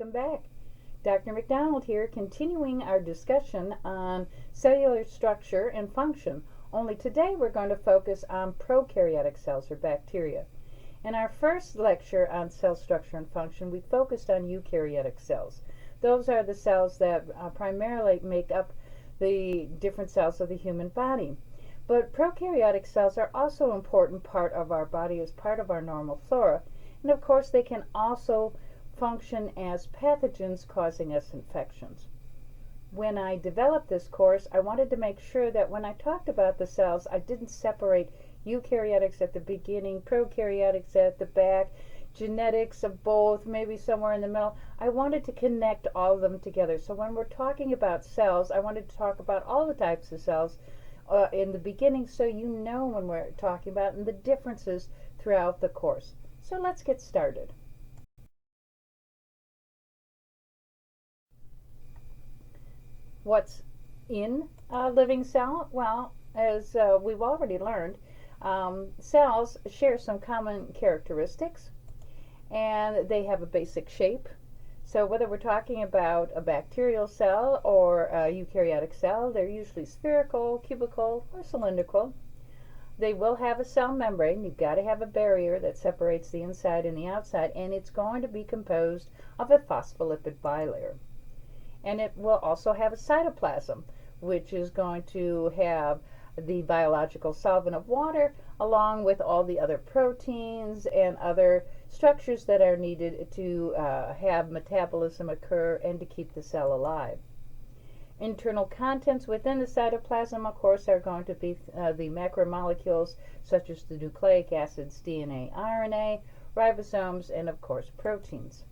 welcome back. Dr. McDonald here, continuing our discussion on cellular structure and function. Only today we're going to focus on prokaryotic cells or bacteria. In our first lecture on cell structure and function, we focused on eukaryotic cells. Those are the cells that primarily make up the different cells of the human body. But prokaryotic cells are also an important part of our body as part of our normal flora. And of course, they can also function as pathogens causing us infections. When I developed this course, I wanted to make sure that when I talked about the cells, I didn't separate eukaryotics at the beginning, prokaryotics at the back, genetics of both, maybe somewhere in the middle. I wanted to connect all of them together. So when we're talking about cells, I wanted to talk about all the types of cells in the beginning so you know when we're talking about and the differences throughout the course. So let's get started. What's in a living cell? Well, as we've already learned, cells share some common characteristics and they have a basic shape. So whether we're talking about a bacterial cell or a eukaryotic cell, they're usually spherical, cubical, or cylindrical. They will have a cell membrane. You've got to have a barrier that separates the inside and the outside, and it's going to be composed of a phospholipid bilayer. And it will also have a cytoplasm, which is going to have the biological solvent of water along with all the other proteins and other structures that are needed to have metabolism occur and to keep the cell alive. Internal contents within the cytoplasm, of course, are going to be the macromolecules such as the nucleic acids, DNA, RNA, ribosomes, and of course proteins.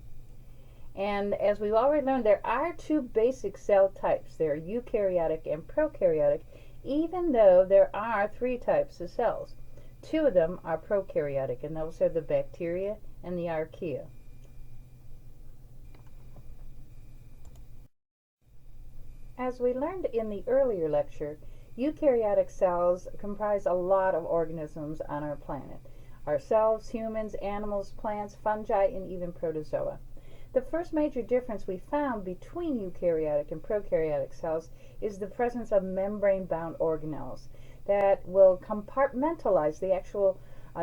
And as we've already learned, there are two basic cell types. There are eukaryotic and prokaryotic, even though there are three types of cells. Two of them are prokaryotic, and those are the bacteria and the archaea. As we learned in the earlier lecture, eukaryotic cells comprise a lot of organisms on our planet. Ourselves, humans, animals, plants, fungi, and even protozoa. The first major difference we found between eukaryotic and prokaryotic cells is the presence of membrane-bound organelles that will compartmentalize the actual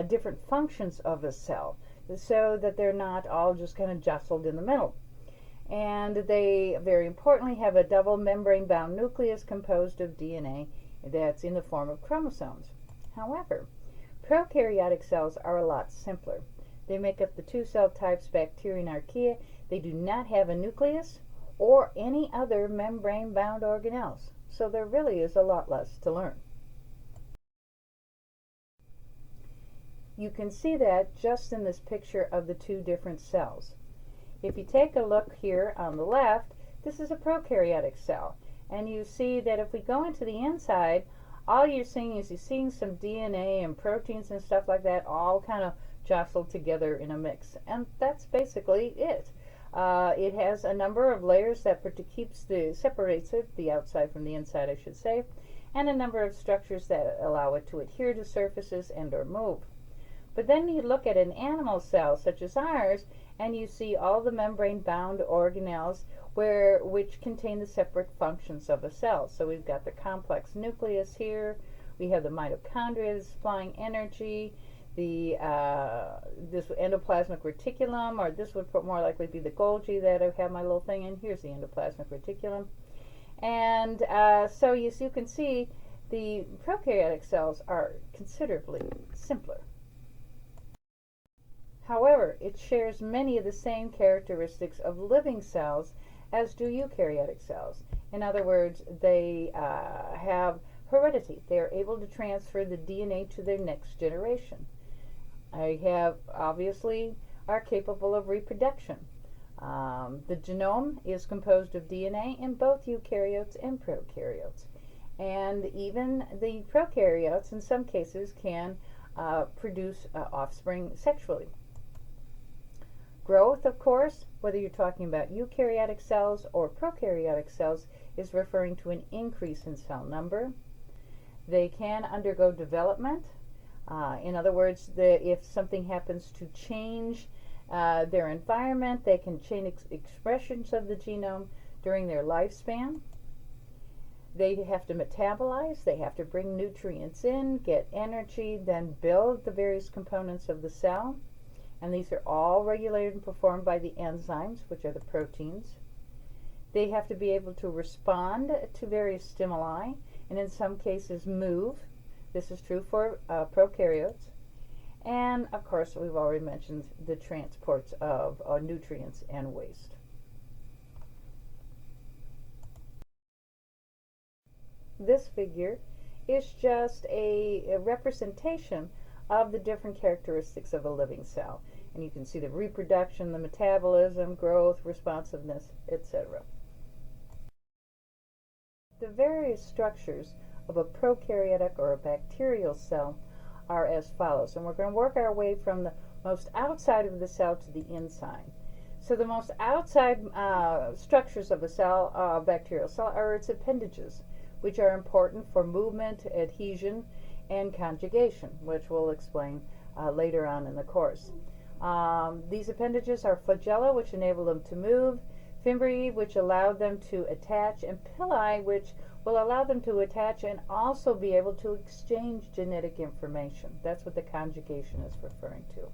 different functions of a cell so that they're not all just kind of jostled in the middle. And they, very importantly, have a double membrane-bound nucleus composed of DNA that's in the form of chromosomes. However, prokaryotic cells are a lot simpler. They make up the two cell types, bacteria and archaea. They do not have a nucleus or any other membrane-bound organelles. So there really is a lot less to learn. You can see that just in this picture of the two different cells. If you take a look here on the left, this is a prokaryotic cell. And you see that if we go into the inside, all you're seeing is some DNA and proteins and stuff like that all kind of jostled together in a mix. And that's basically it. It has a number of layers that separates it, the outside from the inside I should say, and a number of structures that allow it to adhere to surfaces and or move. But then you look at an animal cell such as ours and you see all the membrane-bound organelles which contain the separate functions of a cell. So we've got the complex nucleus here, we have the mitochondria supplying energy, this endoplasmic reticulum, or this would more likely be the Golgi that I have my little thing in. Here's the endoplasmic reticulum. And so you can see the prokaryotic cells are considerably simpler. However, it shares many of the same characteristics of living cells as do eukaryotic cells. In other words, they have heredity. They are able to transfer the DNA to their next generation. Obviously are capable of reproduction. The genome is composed of DNA in both eukaryotes and prokaryotes. And even the prokaryotes in some cases can produce offspring sexually. Growth, of course, whether you're talking about eukaryotic cells or prokaryotic cells, is referring to an increase in cell number. They can undergo development. In other words, if something happens to change their environment. They can change expressions of the genome during their lifespan. They have to metabolize, they have to bring nutrients in, get energy, then build the various components of the cell. And these are all regulated and performed by the enzymes, which are the proteins. They have to be able to respond to various stimuli, and in some cases move. This is true for prokaryotes. And of course, we've already mentioned the transports of nutrients and waste. This figure is just a representation of the different characteristics of a living cell. And you can see the reproduction, the metabolism, growth, responsiveness, etc. The various structures of a prokaryotic or a bacterial cell are as follows. And we're going to work our way from the most outside of the cell to the inside. So the most outside structures of a cell, bacterial cell, are its appendages, which are important for movement, adhesion, and conjugation, which we'll explain later on in the course. These appendages are flagella, which enable them to move, fimbriae, which allow them to attach, and pili, which will allow them to attach and also be able to exchange genetic information. That's what the conjugation is referring to.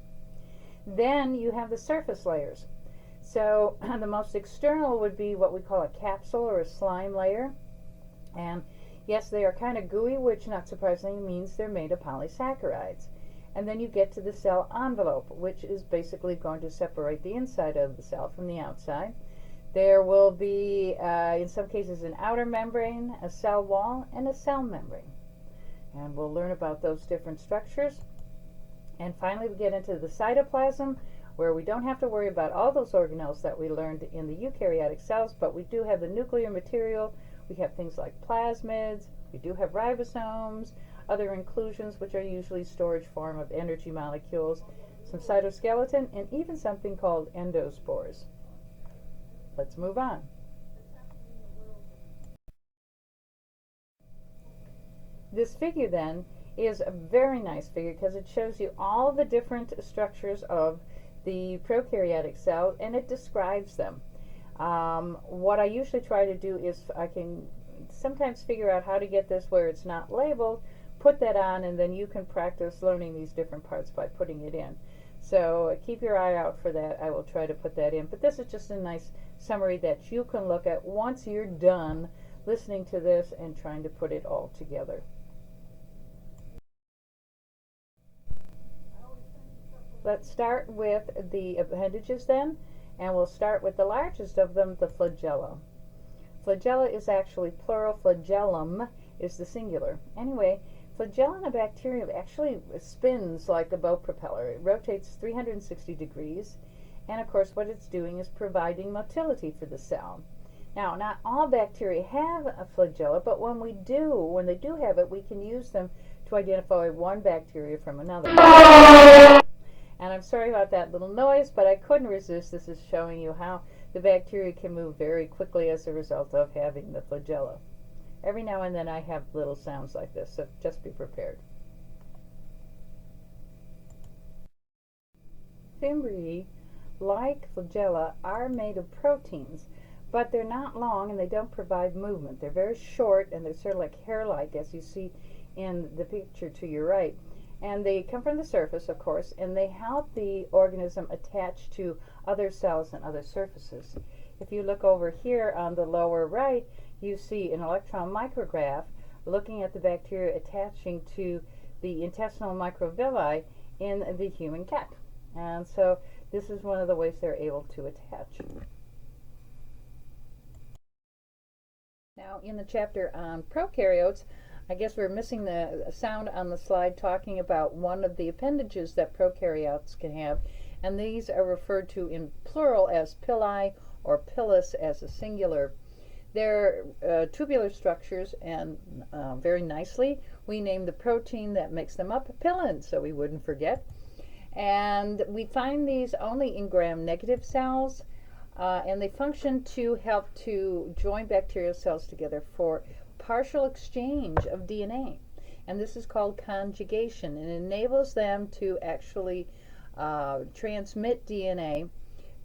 Then you have the surface layers. So the most external would be what we call a capsule or a slime layer. And yes, they are kind of gooey, which not surprisingly means they're made of polysaccharides. And then you get to the cell envelope, which is basically going to separate the inside of the cell from the outside. There will be, in some cases, an outer membrane, a cell wall, and a cell membrane. And we'll learn about those different structures. And finally, we get into the cytoplasm, where we don't have to worry about all those organelles that we learned in the eukaryotic cells, but we do have the nuclear material. We have things like plasmids, we do have ribosomes, other inclusions, which are usually storage form of energy molecules, some cytoskeleton, and even something called endospores. Let's move on. This figure then is a very nice figure because it shows you all the different structures of the prokaryotic cell, and it describes them. What I usually try to do is I can sometimes figure out how to get this where it's not labeled, put that on, and then you can practice learning these different parts by putting it in. So keep your eye out for that. I will try to put that in. But this is just a nice summary that you can look at once you're done listening to this and trying to put it all together. Let's start with the appendages then. And we'll start with the largest of them, the flagella. Flagella is actually plural, flagellum is the singular. Anyway, flagella in a bacterium actually spins like a boat propeller. It rotates 360 degrees, and of course what it's doing is providing motility for the cell. Now, not all bacteria have a flagella, but when they do have it, we can use them to identify one bacteria from another. And I'm sorry about that little noise, but I couldn't resist. This is showing you how the bacteria can move very quickly as a result of having the flagella. Every now and then I have little sounds like this, so just be prepared. Fimbriae, like flagella, are made of proteins, but they're not long and they don't provide movement. They're very short and they're sort of like hair-like, as you see in the picture to your right. And they come from the surface, of course, and they help the organism attach to other cells and other surfaces. If you look over here on the lower right, you see an electron micrograph looking at the bacteria attaching to the intestinal microvilli in the human cat. And so this is one of the ways they're able to attach. Now, in the chapter on prokaryotes, I guess we're missing the sound on the slide talking about one of the appendages that prokaryotes can have, and these are referred to in plural as pili or pilus as a singular. They're tubular structures, and very nicely we name the protein that makes them up pilin, so we wouldn't forget. And we find these only in gram-negative cells, and they function to help to join bacterial cells together for partial exchange of DNA, and this is called conjugation, and it enables them to actually transmit DNA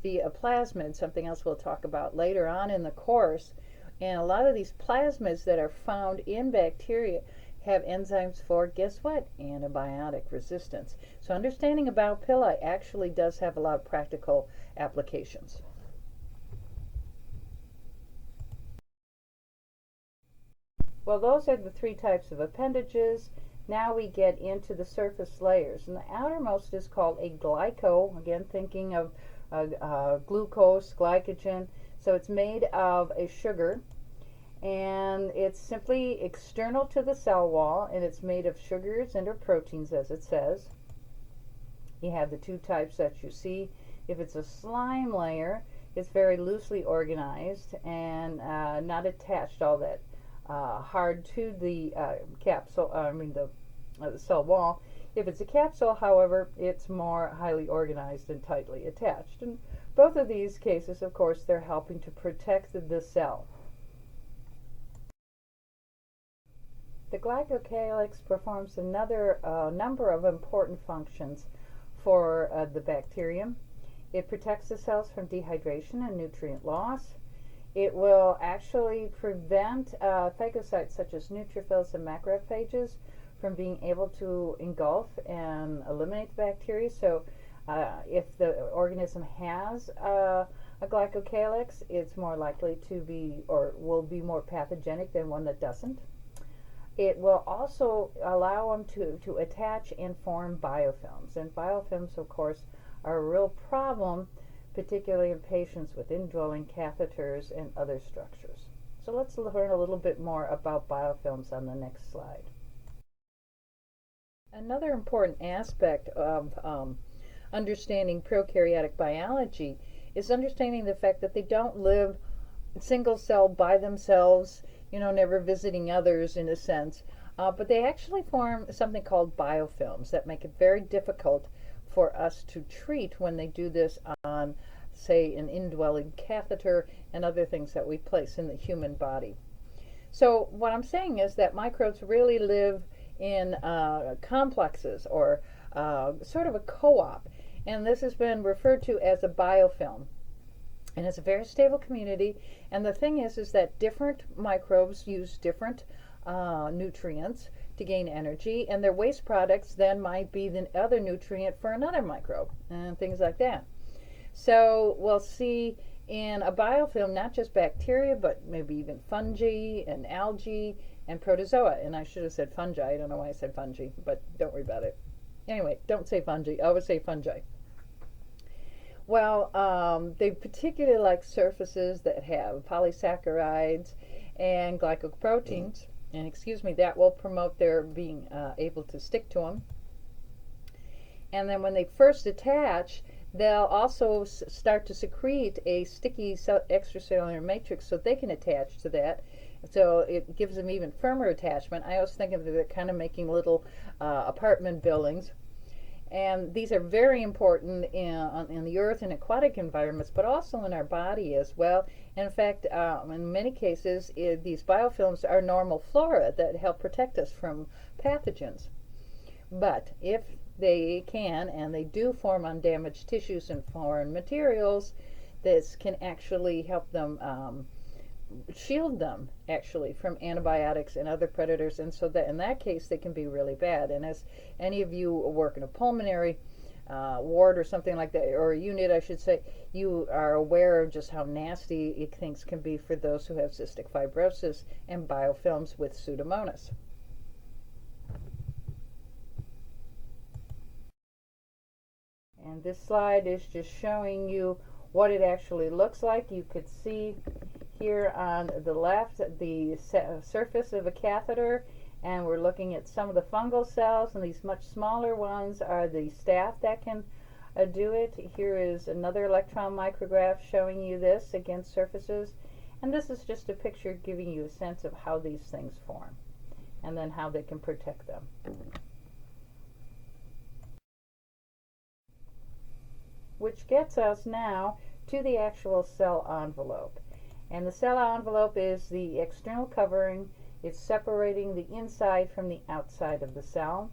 via plasmids, something else we'll talk about later on in the course. And a lot of these plasmids that are found in bacteria have enzymes for, guess what? Antibiotic resistance. So understanding about pili actually does have a lot of practical applications. Well, those are the three types of appendages. Now we get into the surface layers. And the outermost is called a glyco, again thinking of glucose, glycogen. So it's made of a sugar, and it's simply external to the cell wall, and it's made of sugars and or proteins, as it says. You have the two types that you see. If it's a slime layer, it's very loosely organized and not attached all that hard to the capsule, the cell wall. If it's a capsule, however, it's more highly organized and tightly attached. And both of these cases, of course, they're helping to protect the cell. The glycocalyx performs another number of important functions for the bacterium. It protects the cells from dehydration and nutrient loss. It will actually prevent phagocytes such as neutrophils and macrophages from being able to engulf and eliminate the bacteria. So if the organism has a glycocalyx, it's more likely to be or will be more pathogenic than one that doesn't. It will also allow them to attach and form biofilms. And biofilms, of course, are a real problem, particularly in patients with indwelling catheters and other structures. So let's learn a little bit more about biofilms on the next slide. Another important aspect of understanding prokaryotic biology is understanding the fact that they don't live single cell by themselves, never visiting others in a sense, but they actually form something called biofilms that make it very difficult for us to treat when they do this on, say, an indwelling catheter and other things that we place in the human body. So what I'm saying is that microbes really live in complexes or sort of a co-op, and this has been referred to as a biofilm. And it's a very stable community. And the thing is that different microbes use different nutrients to gain energy, and their waste products then might be the other nutrient for another microbe and things like that. So we'll see in a biofilm not just bacteria, but maybe even fungi and algae and protozoa. And I should have said fungi. I don't know why I said fungi, but don't worry about it. Anyway, don't say fungi. I always say fungi. Well, they particularly like surfaces that have polysaccharides and glycoproteins, and that will promote their being able to stick to them. And then when they first attach, they'll also start to secrete a sticky extracellular matrix so they can attach to that. So it gives them even firmer attachment. I always think of it as kind of making little apartment buildings. And these are very important in the earth and aquatic environments, but also in our body as well. And in fact, in many cases, these biofilms are normal flora that help protect us from pathogens. But if they can, and they do form on damaged tissues and foreign materials, this can actually help them shield them actually from antibiotics and other predators, and so that in that case they can be really bad. And as any of you work in a pulmonary ward or something like that, or a unit I should say, you are aware of just how nasty things can be for those who have cystic fibrosis and biofilms with Pseudomonas. And this slide is just showing you what it actually looks like. You could see here on the left the surface of a catheter, and we're looking at some of the fungal cells, and these much smaller ones are the staph that can do it. Here is another electron micrograph showing you this against surfaces, and this is just a picture giving you a sense of how these things form and then how they can protect them. Which gets us now to the actual cell envelope. And the cell envelope is the external covering. It's separating the inside from the outside of the cell.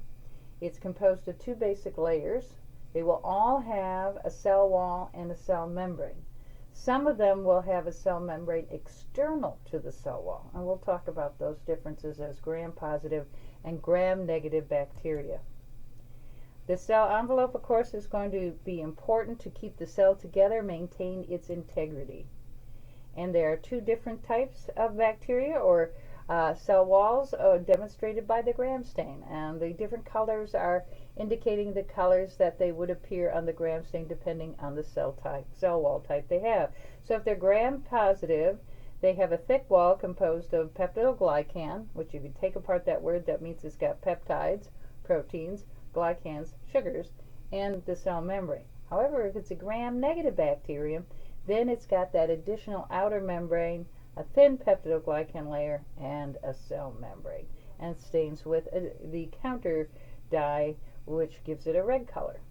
It's composed of two basic layers. They will all have a cell wall and a cell membrane. Some of them will have a cell membrane external to the cell wall, and we'll talk about those differences as gram-positive and gram-negative bacteria. The cell envelope, of course, is going to be important to keep the cell together, maintain its integrity. And there are two different types of bacteria or cell walls demonstrated by the gram stain, and the different colors are indicating the colors that they would appear on the gram stain depending on the cell wall type they have. So if they're gram positive, they have a thick wall composed of peptidoglycan, which if you take apart that word, that means it's got peptides, proteins, glycans, sugars, and the cell membrane. However, if it's a gram-negative bacterium, then it's got that additional outer membrane, a thin peptidoglycan layer, and a cell membrane, and stains with the counter dye, which gives it a red color.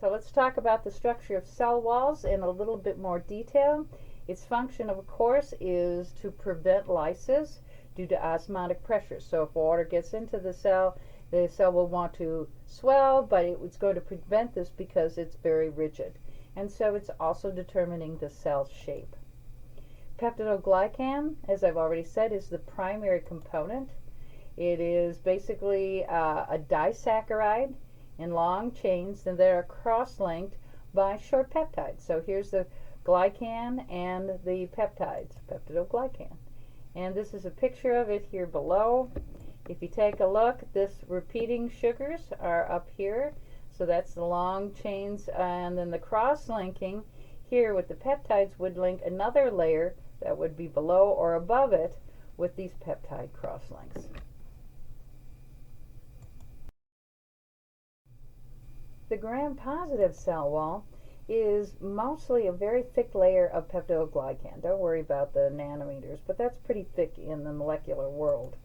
So let's talk about the structure of cell walls in a little bit more detail. Its function, of course, is to prevent lysis due to osmotic pressure. So if water gets into the cell will want to swell, but it's going to prevent this because it's very rigid. And so it's also determining the cell shape. Peptidoglycan, as I've already said, is the primary component. It is basically a disaccharide in long chains that are cross-linked by short peptides. So here's the glycan and the peptides, peptidoglycan. And this is a picture of it here below. If you take a look, this repeating sugars are up here. So that's the long chains, and then the cross-linking here with the peptides would link another layer that would be below or above it with these peptide cross-links. The gram-positive cell wall is mostly a very thick layer of peptidoglycan. Don't worry about the nanometers, but that's pretty thick in the molecular world.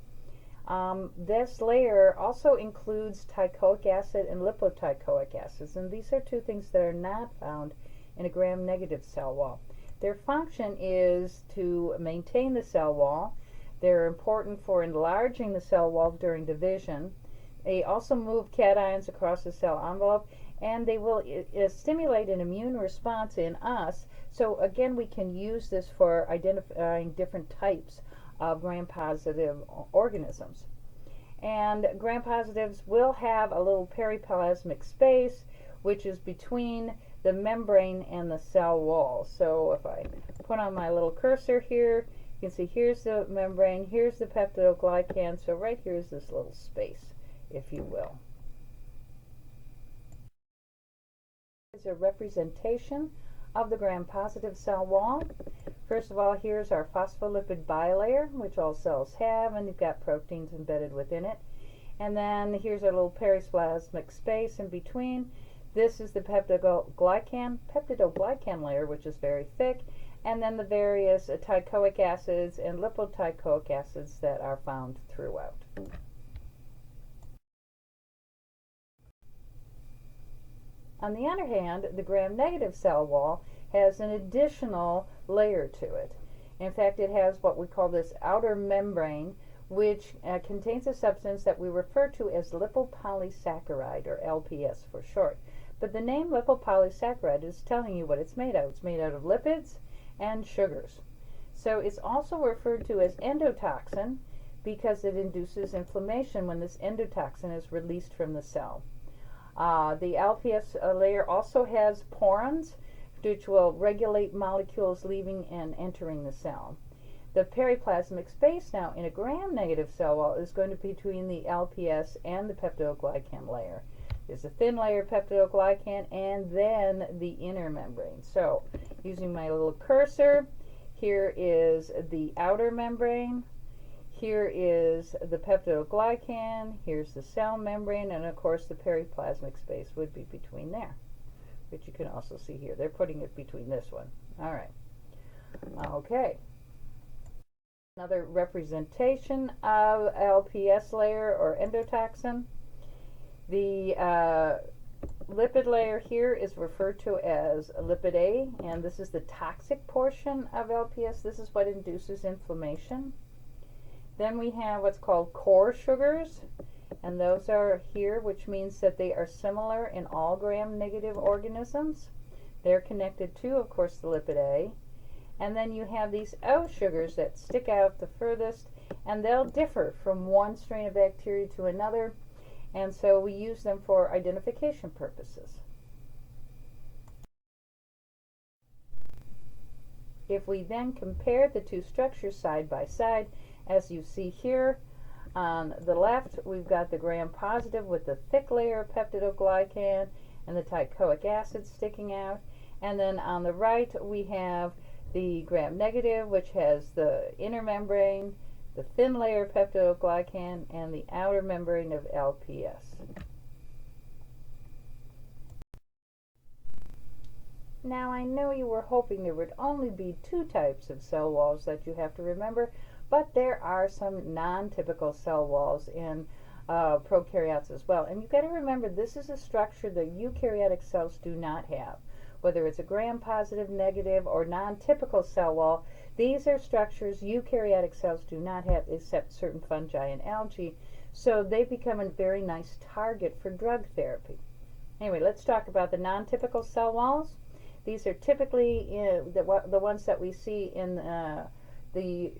This layer also includes teichoic acid and lipoteichoic acids, and these are two things that are not found in a gram-negative cell wall. Their function is to maintain the cell wall. They're important for enlarging the cell wall during division. They also move cations across the cell envelope, and they will stimulate an immune response in us. So again, we can use this for identifying different types of gram-positive organisms. And gram-positives will have a little periplasmic space, which is between the membrane and the cell wall. So if I put on my little cursor here, you can see here's the membrane, here's the peptidoglycan, so right here is this little space, if you will. Here's a representation of the gram-positive cell wall. First of all, here's our phospholipid bilayer, which all cells have, and you've got proteins embedded within it. And then here's our little periplasmic space in between. This is the peptidoglycan layer, which is very thick, and then the various teichoic acids and lipoteichoic acids that are found throughout. On the other hand, the gram-negative cell wall has an additional layer to it. In fact, it has what we call this outer membrane, which contains a substance that we refer to as lipopolysaccharide, or LPS for short. But the name lipopolysaccharide is telling you what it's made out of. It's made out of lipids and sugars. So it's also referred to as endotoxin because it induces inflammation when this endotoxin is released from the cell. The LPS layer also has porins, which will regulate molecules leaving and entering the cell. The periplasmic space now in a gram-negative cell wall is going to be between the LPS and the peptidoglycan layer. There's a thin layer of peptidoglycan and then the inner membrane. So using my little cursor, here is the outer membrane, here is the peptidoglycan, here's the cell membrane, and of course the periplasmic space would be between there, which you can also see here. They're putting it between this one. All right. Okay. Another representation of LPS layer or endotoxin. The lipid layer here is referred to as lipid A, and this is the toxic portion of LPS. This is what induces inflammation. Then we have what's called core sugars, and those are here, which means that they are similar in all gram-negative organisms. They're connected to, of course, the lipid A. And then you have these O sugars that stick out the furthest, and they'll differ from one strain of bacteria to another, and so we use them for identification purposes. If we then compare the two structures side by side, as you see here, on the left, we've got the gram-positive with the thick layer of peptidoglycan and the teichoic acid sticking out. And then on the right, we have the gram-negative, which has the inner membrane, the thin layer of peptidoglycan, and the outer membrane of LPS. Now, I know you were hoping there would only be two types of cell walls that you have to remember, but there are some non-typical cell walls in prokaryotes as well. And you've got to remember, this is a structure that eukaryotic cells do not have. Whether it's a gram-positive, negative, or non-typical cell wall, these are structures eukaryotic cells do not have except certain fungi and algae, so they become a very nice target for drug therapy. Anyway, let's talk about the non-typical cell walls. These are typically the ones that we see in the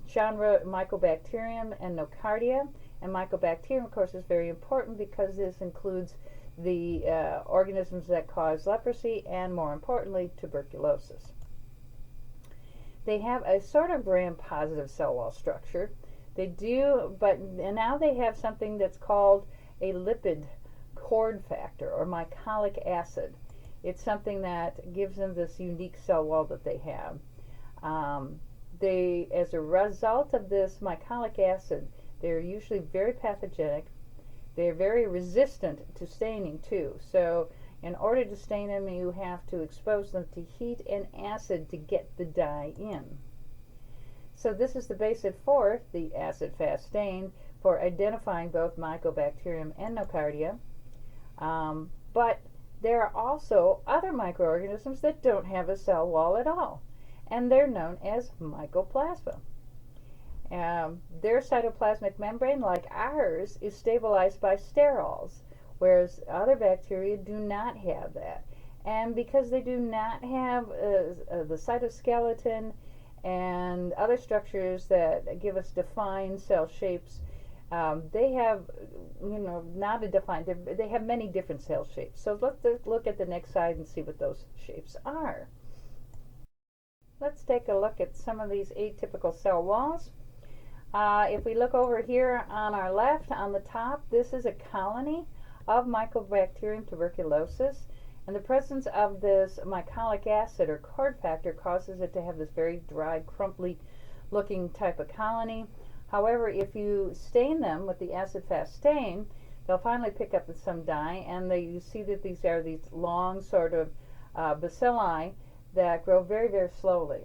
genre Mycobacterium and Nocardia. And Mycobacterium, of course, is very important because this includes the organisms that cause leprosy and, more importantly, tuberculosis. They have a sort of gram-positive cell wall structure. They do, but now they have something that's called a lipid cord factor or mycolic acid. It's something that gives them this unique cell wall that they have. As a result of this mycolic acid, they're usually very pathogenic. They're very resistant to staining too. So in order to stain them, you have to expose them to heat and acid to get the dye in. So this is the basis for the acid-fast stain for identifying both Mycobacterium and Nocardia. But there are also other microorganisms that don't have a cell wall at all, and they're known as mycoplasma. Their cytoplasmic membrane, like ours, is stabilized by sterols, whereas other bacteria do not have that. And because they do not have the cytoskeleton and other structures that give us defined cell shapes, they have, not a defined, they have many different cell shapes. So let's look at the next slide and see what those shapes are. Let's take a look at some of these atypical cell walls. If we look over here on our left, on the top, this is a colony of Mycobacterium tuberculosis. And the presence of this mycolic acid or cord factor causes it to have this very dry, crumply looking type of colony. However, if you stain them with the acid-fast stain, they'll finally pick up some dye, and you see that these are these long sort of bacilli that grow very, very slowly.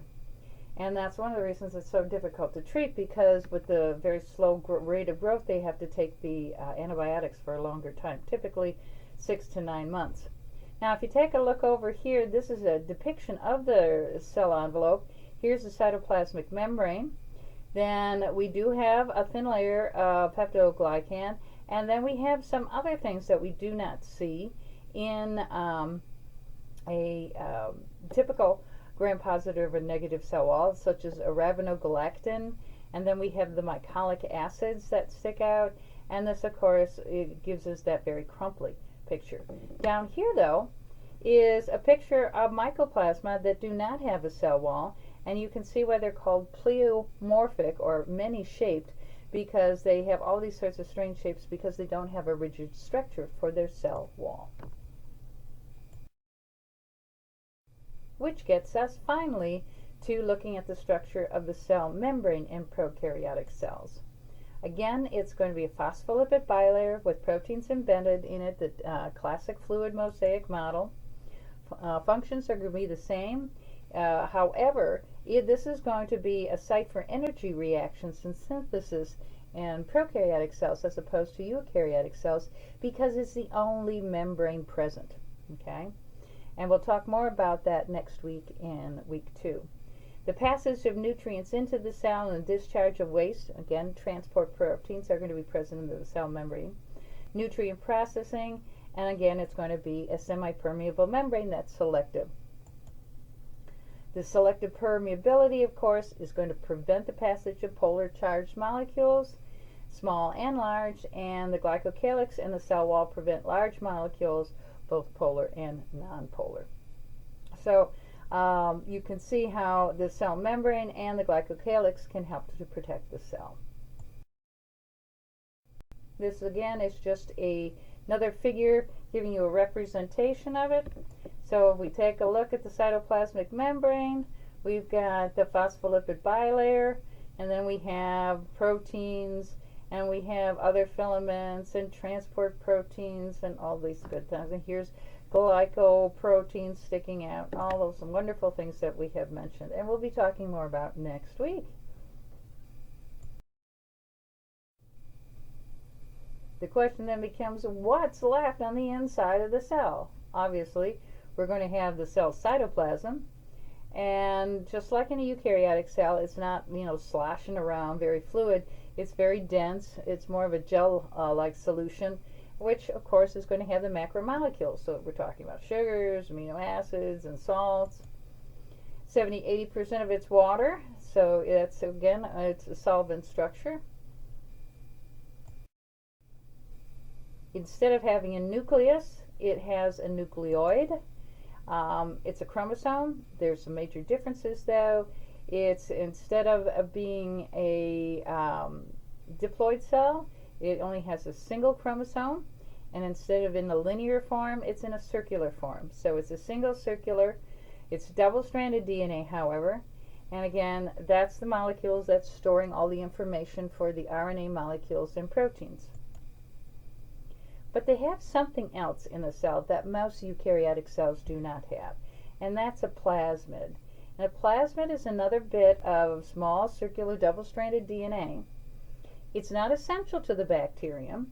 And that's one of the reasons it's so difficult to treat, because with the very slow rate of growth, they have to take the antibiotics for a longer time, typically 6 to 9 months. Now, if you take a look over here, this is a depiction of the cell envelope. Here's the cytoplasmic membrane. Then we do have a thin layer of peptidoglycan, and then we have some other things that we do not see in a typical gram-positive or negative cell wall, such as arabinogalactin, and then we have the mycolic acids that stick out, and this, of course, it gives us that very crumply picture. Down here, though, is a picture of mycoplasma that do not have a cell wall, and you can see why they're called pleomorphic or many-shaped, because they have all these sorts of strange shapes because they don't have a rigid structure for their cell wall. Which gets us finally to looking at the structure of the cell membrane in prokaryotic cells. Again, it's going to be a phospholipid bilayer with proteins embedded in it, the classic fluid mosaic model. Functions are going to be the same. However, this is going to be a site for energy reactions and synthesis in prokaryotic cells as opposed to eukaryotic cells, because it's the only membrane present. Okay? And we'll talk more about that next week in week 2. The passage of nutrients into the cell and the discharge of waste, again, transport proteins are going to be present in the cell membrane. Nutrient processing, and again, it's going to be a semi-permeable membrane that's selective. The selective permeability, of course, is going to prevent the passage of polar charged molecules, small and large, and the glycocalyx and the cell wall prevent large molecules, both polar and nonpolar. So you can see how the cell membrane and the glycocalyx can help to protect the cell. This again is just another figure giving you a representation of it. So if we take a look at the cytoplasmic membrane, we've got the phospholipid bilayer, and then we have proteins, and we have other filaments and transport proteins and all these good things. And here's glycoproteins sticking out, all those wonderful things that we have mentioned. And we'll be talking more about next week. The question then becomes, what's left on the inside of the cell? Obviously, we're going to have the cell cytoplasm, and just like in a eukaryotic cell, it's not, sloshing around, very fluid. It's very dense. It's more of a gel-like solution, which of course is going to have the macromolecules. So we're talking about sugars, amino acids, and salts. 70-80% of it's water, so it's a solvent structure. Instead of having a nucleus, it has a nucleoid. It's a chromosome. There's some major differences though. It's, instead of being a diploid cell, it only has a single chromosome, and instead of in a linear form, it's in a circular form. So it's a single circular. It's double-stranded DNA, however, and again, that's the molecules that's storing all the information for the RNA molecules and proteins. But they have something else in the cell that most eukaryotic cells do not have, and that's a plasmid. And a plasmid is another bit of small circular double-stranded DNA. It's not essential to the bacterium,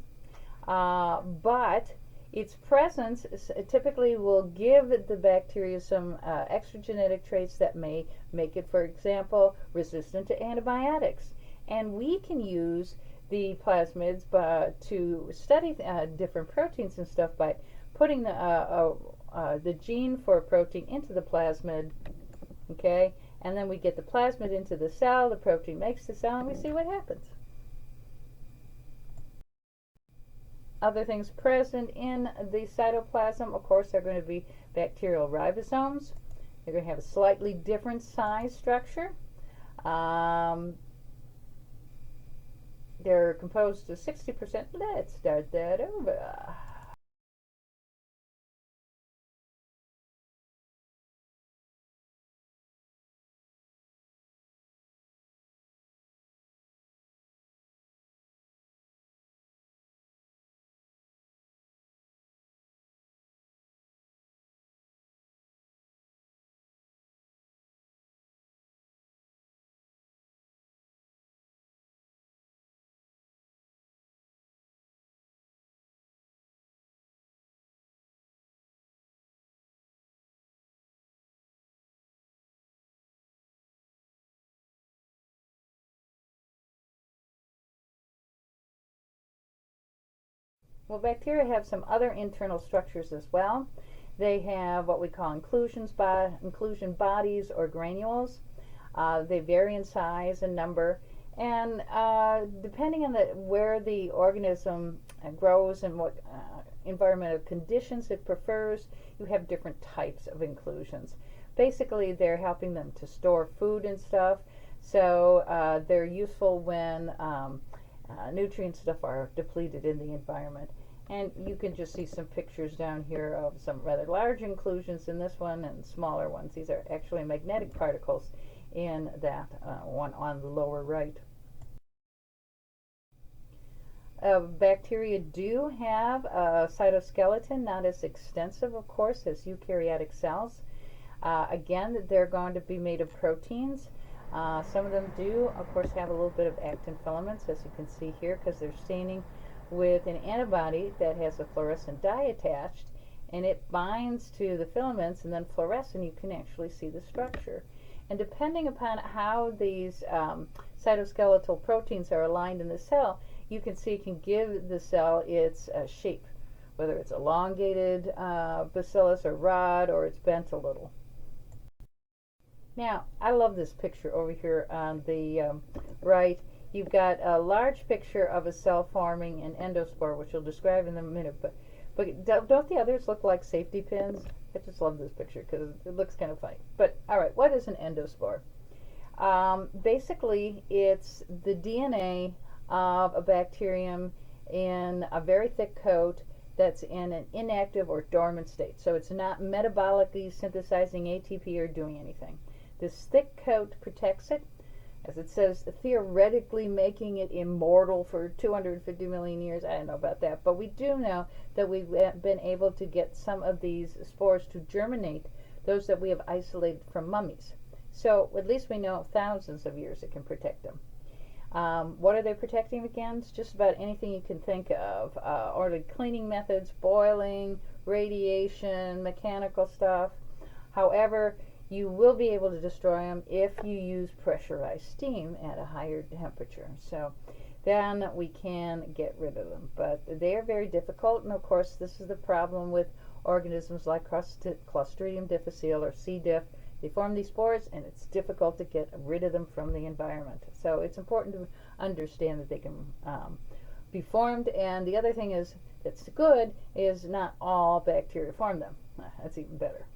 but its presence typically will give the bacteria some extra genetic traits that may make it, for example, resistant to antibiotics. And we can use the plasmids to study different proteins and stuff by putting the gene for a protein into the plasmid, okay? And then we get the plasmid into the cell, the protein makes the cell, and we see what happens. Other things present in the cytoplasm, of course, are going to be bacterial ribosomes. They're going to have a slightly different size structure. They're composed of 60%. Let's start that over. Well, bacteria have some other internal structures as well. They have what we call inclusion bodies or granules. They vary in size and number, and depending on where the organism grows and what environmental conditions it prefers, you have different types of inclusions. Basically, they're helping them to store food and stuff, so they're useful when nutrient stuff are depleted in the environment. And you can just see some pictures down here of some rather large inclusions in this one and smaller ones. These are actually magnetic particles in that one on the lower right. Bacteria do have a cytoskeleton, not as extensive, of course, as eukaryotic cells. Again, they're going to be made of proteins. Some of them do, of course, have a little bit of actin filaments, as you can see here, because they're staining with an antibody that has a fluorescent dye attached, and it binds to the filaments and then fluoresces, and you can actually see the structure. And depending upon how these cytoskeletal proteins are aligned in the cell, you can see it can give the cell its shape, whether it's elongated bacillus or rod, or it's bent a little. Now, I love this picture over here on the right. You've got a large picture of a cell forming an endospore, which we'll describe in a minute. But don't the others look like safety pins? I just love this picture because it looks kind of funny. But all right, what is an endospore? Basically, it's the DNA of a bacterium in a very thick coat that's in an inactive or dormant state. So it's not metabolically synthesizing ATP or doing anything. This thick coat protects it, as it says, theoretically making it immortal for 250 million years. I don't know about that, but we do know that we've been able to get some of these spores to germinate, those that we have isolated from mummies. So at least we know thousands of years it can protect them. What are they protecting against? Just about anything you can think of. Or the cleaning methods, boiling, radiation, mechanical stuff. However, you will be able to destroy them if you use pressurized steam at a higher temperature. So then we can get rid of them. But they are very difficult, and of course this is the problem with organisms like Clostridium difficile or C. diff. They form these spores, and it's difficult to get rid of them from the environment. So it's important to understand that they can be formed. And the other thing is that's good is not all bacteria form them. That's even better.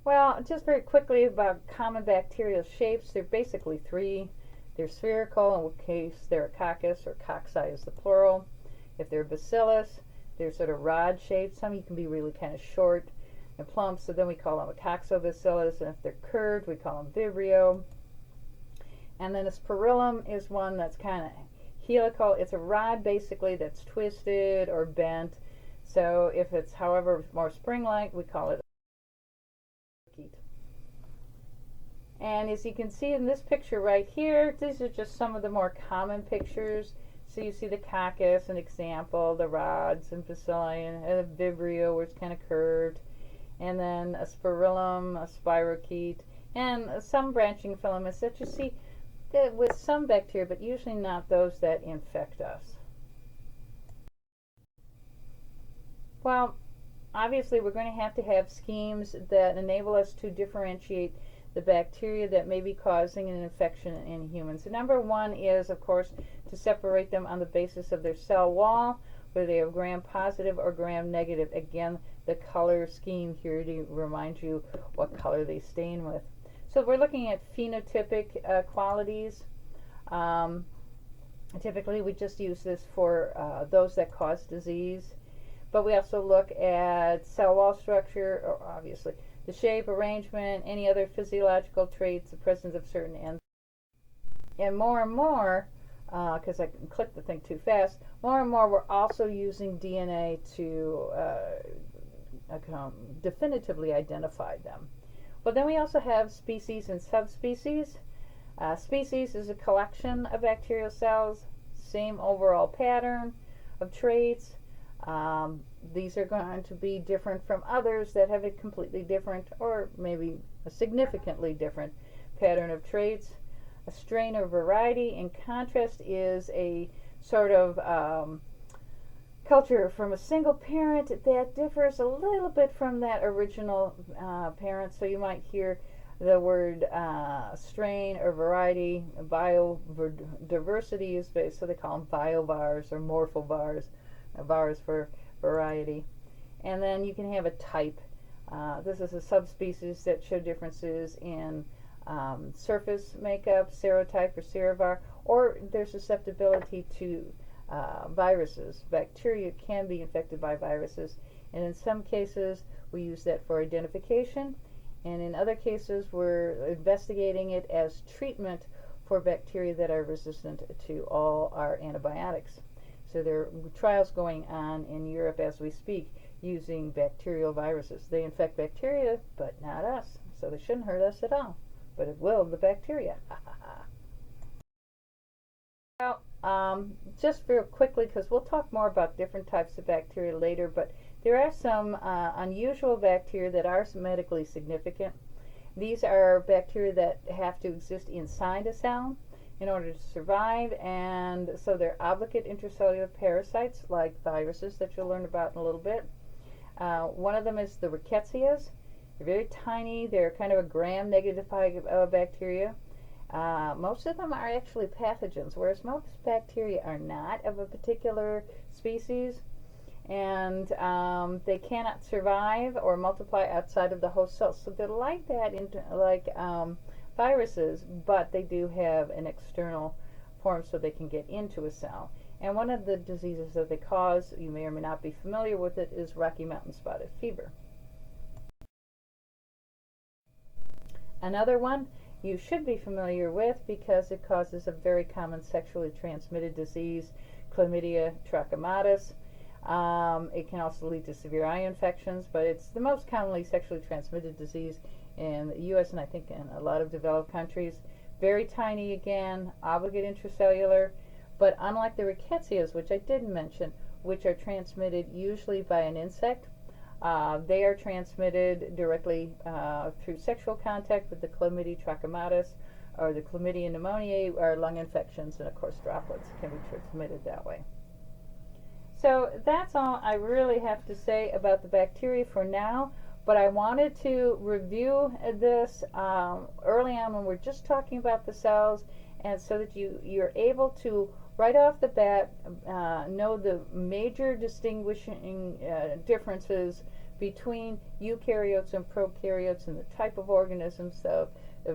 Well, just very quickly about common bacterial shapes. They're basically three. They're spherical, in which case they're a coccus, or cocci is the plural. If they're bacillus, they're sort of rod-shaped. Some you can be really kind of short and plump, so then we call them a coxobacillus. And if they're curved, we call them vibrio. And then a spirillum is one that's kind of helical. It's a rod, basically, that's twisted or bent. So if it's, however, more spring-like, we call it a spirochete. And as you can see in this picture right here, these are just some of the more common pictures. So you see the coccus, an example, the rods and bacilli, and a vibrio, where it's kind of curved, and then a spirillum, a spirochete, and some branching filaments that you see with some bacteria, but usually not those that infect us. Well, obviously we're going to have schemes that enable us to differentiate the bacteria that may be causing an infection in humans. So number one is, of course, to separate them on the basis of their cell wall, whether they are gram-positive or gram-negative. Again, the color scheme here to remind you what color they stain with. So we're looking at phenotypic qualities. Typically, we just use this for those that cause disease. But we also look at cell wall structure, or obviously the shape, arrangement, any other physiological traits, the presence of certain enzymes. And more, because I can click the thing too fast, more and more we're also using DNA to definitively identify them. But then we also have species and subspecies. Species is a collection of bacterial cells, same overall pattern of traits. These are going to be different from others that have a completely different, or maybe a significantly different pattern of traits. A strain or variety, in contrast, is a sort of culture from a single parent that differs a little bit from that original parent. So you might hear the word strain or variety. Biodiversity is based, so they call them biovars or morphovars. Vars for variety. And then you can have a type. This is a subspecies that show differences in surface makeup, serotype or serovar, or their susceptibility to viruses. Bacteria can be infected by viruses, and in some cases we use that for identification, and in other cases we're investigating it as treatment for bacteria that are resistant to all our antibiotics. So there are trials going on in Europe as we speak using bacterial viruses. They infect bacteria, but not us. So they shouldn't hurt us at all. But it will the bacteria. Well, just real quickly, because we'll talk more about different types of bacteria later, but there are some unusual bacteria that are medically significant. These are bacteria that have to exist inside a cell in order to survive, and so they're obligate intracellular parasites like viruses that you'll learn about in a little bit. One of them is the rickettsias. They're very tiny. They're kind of a gram-negative bacteria. Most of them are actually pathogens, whereas most bacteria are not of a particular species, and they cannot survive or multiply outside of the host cell. So they're like that, like viruses, but they do have an external form so they can get into a cell. And one of the diseases that they cause, you may or may not be familiar with it, is Rocky Mountain spotted fever. Another one you should be familiar with because it causes a very common sexually transmitted disease, chlamydia trachomatis. It can also lead to severe eye infections, but it's the most commonly sexually transmitted disease in the U.S. and I think in a lot of developed countries. Very tiny again, obligate intracellular, but unlike the rickettsias, which I did mention, which are transmitted usually by an insect, they are transmitted directly through sexual contact with the chlamydia trachomatis or the chlamydia pneumoniae or lung infections, and of course droplets can be transmitted that way. So that's all I really have to say about the bacteria for now, but I wanted to review this early on when we're just talking about the cells, and so that you're able to right off the bat know the major distinguishing differences between eukaryotes and prokaryotes and the type of organisms of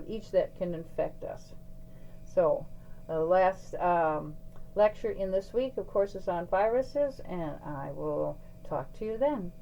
each that can infect us. So the last lecture in this week, of course, is on viruses, and I will talk to you then.